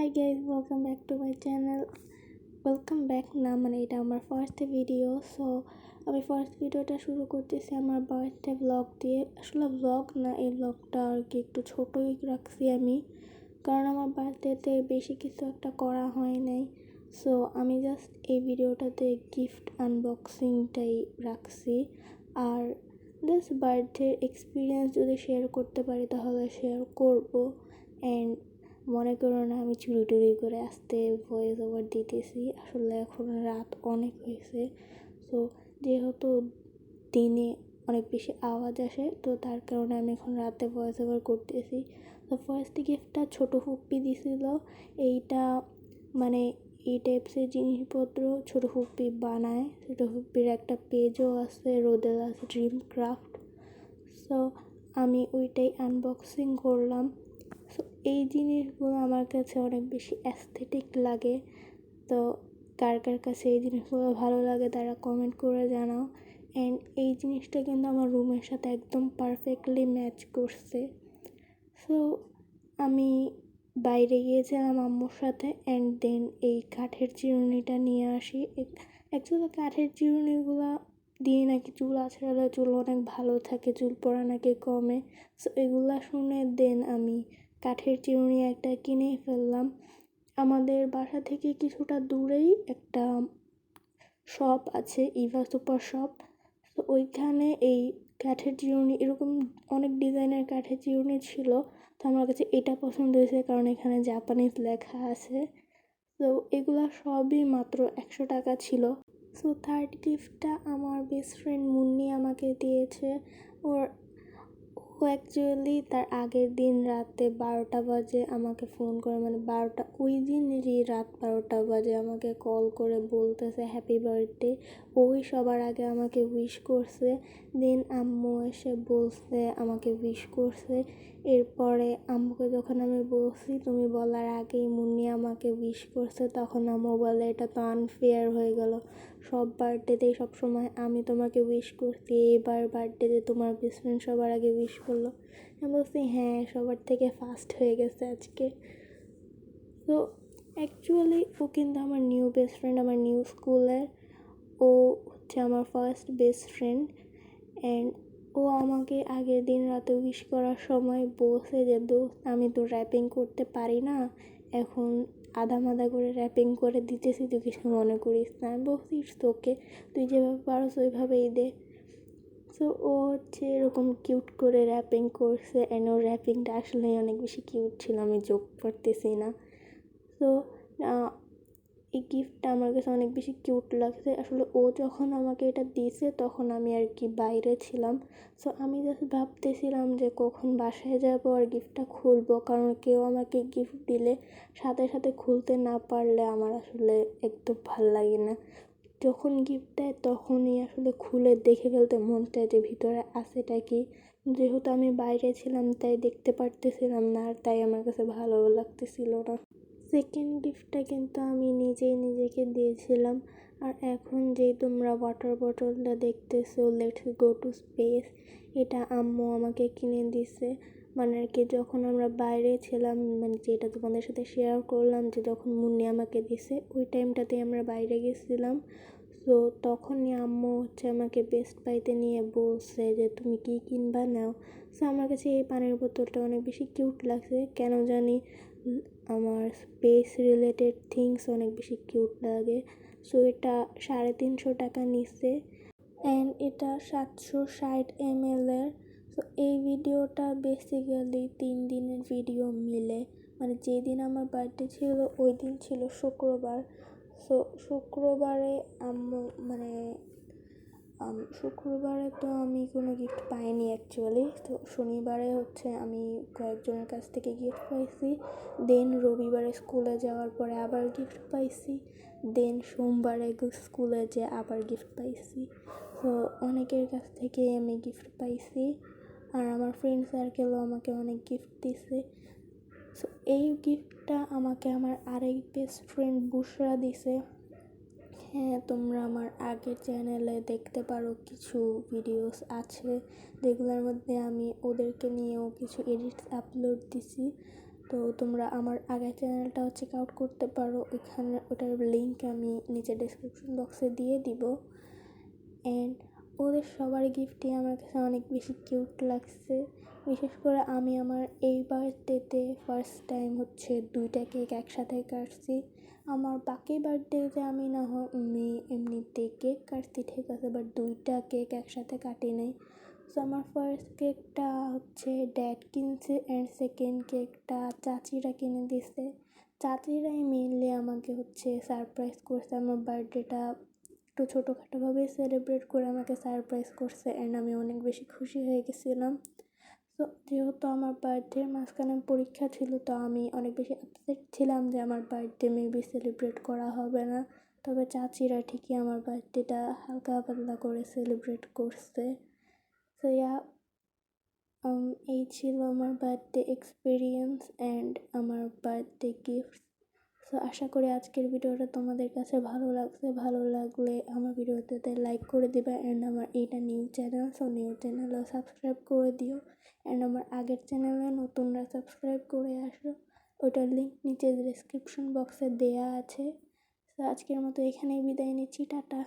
Hi guys, welcome back to my channel. Welcome back না, মানে এটা আমার ফার্স্ট ভিডিও। সো আমি ফার্স্ট ভিডিওটা শুরু করতেছি আমার বার্থডে ব্লগ দিয়ে। আসলে ব্লগ না, এই ব্লগটা আর কি একটু ছোটোই রাখছি আমি, কারণ আমার বার্থডেতে বেশি কিছু একটা করা হয় নাই। সো আমি জাস্ট এই ভিডিওটাতে গিফট আনবক্সিংটাই রাখছি, আর জাস্ট বার্থডে এক্সপিরিয়েন্স যদি শেয়ার করতে পারি তাহলে শেয়ার করবো। অ্যান্ড মনে করো না আমি চুরি টুরি করে আসতে ভয়েস ওভার দিতেছি, আসলে এখন রাত অনেক হয়েছে। সো যেহেতু দিনে অনেক বেশি আওয়াজ আসে, তো তার কারণে আমি এখন রাতে ভয়েস ওভার করতেছি। তো ফার্স্ট গিফটটা ছোটো ফুপ্পি দিছিল। এইটা মানে এই টাইপসের জিনিসপত্র ছোটো ফুপ্পি বানায়। ছোটো ফুপ্পির একটা পেজও আছে, রোদেলাস ড্রিম ক্রাফট। সো আমি ওইটাই আনবক্সিং করলাম। সো এই জিনিসগুলো আমার কাছে অনেক বেশি অ্যাস্থেটিক লাগে। তো কার কার কাছে এই জিনিসগুলো ভালো লাগে তারা কমেন্ট করে জানাও। অ্যান্ড এই জিনিসটা কিন্তু আমার রুমের সাথে একদম পারফেক্টলি ম্যাচ করছে। সো আমি বাইরে গিয়েছিলাম আম্মুর সাথে, অ্যান্ড দেন এই কাঠের চিরুনিটা নিয়ে আসি। অ্যাকচুয়ালি কাঠের চিরুনিগুলো দিয়ে নাকি চুল আঁচড়ালে চুল অনেক ভালো থাকে, চুল পড়া নাকি কমে। সো এগুলো শুনে দেন আমি কাঠের চিরুনি একটা কিনেই ফেললাম। আমাদের বাসা থেকে কিছুটা দূরেই একটা শপ আছে, ইভা সুপার শপ। তো ওইখানে এই কাঠের চিরুনি, এরকম অনেক ডিজাইনের কাঠের চিরুনি ছিল। তো আমার কাছে এটা পছন্দ হয়েছে কারণ এখানে জাপানিজ লেখা আছে। তো এগুলো সবই মাত্র 100 টাকা ছিল। সো থার্ড গিফটটা আমার বেস্ট ফ্রেন্ড মুন্নি আমাকে দিয়েছে। ওর ও অ্যাকচুয়ালি তার আগের দিন রাতে 12টা বাজে আমাকে ফোন করে, মানে 12টা ওই দিনেরই রাত 12টা বাজে আমাকে কল করে বলতেছে হ্যাপি বার্থডে। ওই সবার আগে আমাকে উইশ করছে, দেন আম্মু এসে বলছে আমাকে উইশ করছে। এরপরে আম্মুকে যখন আমি বলছি তুমি বলার আগেই মুন্নি আমাকে উইশ করছে, তখন আম্মু বলে এটা তো আনফেয়ার হয়ে গেল, সব বার্থডেতেই সবসময় আমি তোমাকে উইশ করছি, এবার বার্থডেতে তোমার বেস্ট ফ্রেন্ড সবার আগে উইশ করলো। আমি বলছি হ্যাঁ, সবার থেকে ফার্স্ট হয়ে গেছে আজকে। তো অ্যাকচুয়ালি ও কিন্তু আমার নিউ বেস্ট ফ্রেন্ড, আমার নিউ স্কুলের। ও হচ্ছে আমার ফার্স্ট বেস্ট ফ্রেন্ড। অ্যান্ড ও আমাকে আগের দিন রাতে উইশ করার সময় বলছে যে দোস্ত আমি তো র্যাপিং করতে পারি না, এখন আধা মাদা করে র্যাপিং করে দিতেছি, তুই কিছু মনে করিস না। আমি বলছি ইটস ওকে, তুই যেভাবে পারোস ওইভাবেই দে। সো ও হচ্ছে এরকম কিউট করে র্যাপিং করছে, অ্যান্ড ওর র্যাপিংটা আসলে অনেক বেশি কিউট ছিল, আমি জোক করতেছি না। সো এই গিফটটা আমার কাছে অনেক বেশি কিউট লাগছে। আসলে ও যখন আমাকে এটা দিয়েছে তখন আমি আর কি বাইরে ছিলাম। সো আমি জাস্ট ভাবতেছিলাম যে কখন বাসায় যাব আর গিফটটা খুলবো, কারণ কেউ আমাকে গিফট দিলে সাথে সাথে খুলতে না পারলে আমার আসলে একদম ভাল লাগে না। যখন গিফট দেয় তখনই আসলে খুলে দেখে ফেলতে মন চায় যে ভিতরে আছেটা কি। যেহেতু আমি বাইরে ছিলাম তাই দেখতে পারতেছিলাম না, আর তাই আমার কাছে ভালো লাগতেছিল না। সেকেন্ড গিফটটা কিন্তু আমি নিজেই নিজেকে দিয়েছিলাম। আর এখন যেই তোমরা ওয়াটার বটলটা দেখতেছো লেটস গো টু স্পেস, এটা আম্মু আমাকে কিনে দিছে। মানে আর কি যখন আমরা বাইরে ছিলাম, মানে যেটা তোমাদের সাথে শেয়ার করলাম যে যখন মুন্নি আমাকে দিছে ওই টাইমটাতে আমরা বাইরে গেছিলাম। তো তখনই আম্মু হচ্ছে আমাকে বেস্ট বাইতে নিয়ে বলছে যে তুমি কি কিনবা নাও। সো আমার কাছে এই পানির বোতলটা অনেক বেশি কিউট লাগছে, কেন জানি আমার স্পেস রিলেটেড থিংস অনেক বেশি কিউট লাগে। সো এটা 350 টাকা নিচ্ছে, অ্যান্ড এটা 760 ml-এর। সো এই ভিডিওটা বেসিক্যালি 3 দিনের ভিডিও মিলে, মানে যেই দিন আমার বার্থডে ছিল ওই দিন ছিল শুক্রবার। সো শুক্রবারে আম্মু মানে শুক্রবারে তো আমি কোনো গিফট পাইনি অ্যাকচুয়ালি। তো শনিবারে হচ্ছে আমি কয়েকজনের কাছ থেকে গিফট পাইছি, দেন রবিবারে স্কুলে যাওয়ার পরে আবার গিফট পাইছি, দেন সোমবারে স্কুলে যেয়ে আবার গিফট পাইছি। তো অনেকের কাছ থেকেই আমি গিফট পাইছি, আর আমার ফ্রেন্ড সার্কেলও আমাকে অনেক গিফট দিছে। সো এই গিফটটা আমাকে আমার আরেক বেস্ট ফ্রেন্ড বুশরা দিছে। হ্যাঁ, তোমরা আমার আগের চ্যানেলে দেখতে পারো কিছু ভিডিওস আছে যেগুলোর মধ্যে আমি ওদেরকে নিয়েও কিছু এডিটস আপলোড দিছি। তো তোমরা আমার আগের চ্যানেলটাও চেক আউট করতে পারো, এখানে ওটার লিঙ্ক আমি নিচে ডেসক্রিপশন বক্সে দিয়ে দিব। অ্যান্ড ওদের সবার গিফটই আমার কাছে অনেক বেশি কিউট লাগছে। বিশেষ করে আমি আমার এই বার্থডেতে ফার্স্ট টাইম হচ্ছে 2টা কেক একসাথে কাটছি। আমার বাকি বার্থডেতে আমি না হয় এমনিতে কেক কাটছি ঠিক আছে, বাট 2টা কেক একসাথে কাটি নাই। সো আমার ফার্স্ট কেকটা হচ্ছে ড্যাড কিনছে অ্যান্ড সেকেন্ড কেকটা চাচিরা কিনে দিছে। চাচিরাই মেনলি আমাকে হচ্ছে সারপ্রাইজ করছে, আমার বার্থডেটা একটু ছোটোখাটোভাবে সেলিব্রেট করে আমাকে সারপ্রাইজ করছে অ্যান্ড আমি অনেক বেশি খুশি হয়ে গেছিলাম। তো যেহেতু আমার বার্থডের মাঝখানে পরীক্ষা ছিল, তো আমি অনেক বেশি আপসেট ছিলাম যে আমার বার্থডে মেবি সেলিব্রেট করা হবে না। তবে চাচিরা ঠিকই আমার বার্থডেটা হালকা পাতলা করে সেলিব্রেট করছে। তো এই ছিল আমার বার্থডে এক্সপিরিয়েন্স অ্যান্ড আমার বার্থডে গিফট। সো আশা করি আজকের ভিডিওটা তোমাদের কাছে ভালো লাগছে। ভালো লাগলে আমার ভিডিওটাতে লাইক করে দিবা অ্যান্ড আমার এইটা নিউ চ্যানেল, সো নিউ চ্যানেলও সাবস্ক্রাইব করে দিও অ্যান্ড আমার আগের চ্যানেলে নতুনরা সাবস্ক্রাইব করে আসো, ওটার লিঙ্ক নিচে ডিসক্রিপশন বক্সে দেয়া আছে। সো আজকের মতো এখানেই বিদায় নিচ্ছি, টাটা।